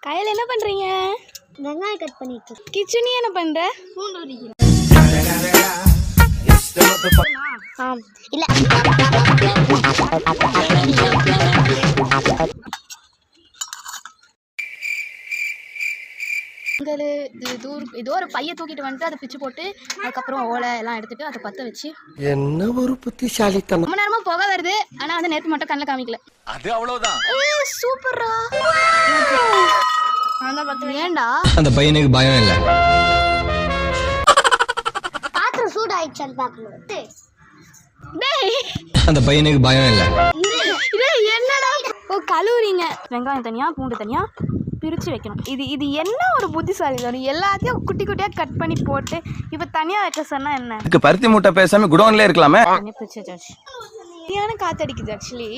கையில் என்ன பண்ணுறீங்க? வெங்காயம் கட் பண்ணிட்டு. கிச்சனி என்ன பண்ணுற? பூண்டு உரிக்கிறேன். இல்ல ஏதோ ஒரு பைய தூக்கிட்டு வந்துட்டு அதை பிச்சு போட்டு அதுக்கப்புறம் ஓலை எல்லாம் எடுத்துட்டு அதை பற்ற வச்சு என்ன ஒரு புத்திசாலித்தனம். ரொம்ப நேரமா புகை வருது. ஆனா வந்து நேற்று மட்டும் கண்ணில் காமிக்கல. அது அவ்வளவுதான். சூப்பரா. ஏண்டா அந்த பையனுக்கு பயம் இல்ல. பாத்திரம் சூடாயிடுச்சான்னு பாக்கணும். அந்த பையனுக்கு பயம் இல்ல. என்னடா ஓ கழுவுறீங்க. வெங்காயம் தனியா பூண்டு தனியா பிரித்து வைக்கணும். இது என்ன ஒரு புத்திசாலி தான். எல்லாத்தையும் குட்டி குட்டியாக கட் பண்ணி போட்டு இப்போ தனியாக வைக்க சொன்னால் என்ன? பருத்தி மூட்டை பேசாம குடோன்ல இருக்கலாமே. சரியான காத்தடிக்குது ஆக்சுவலி.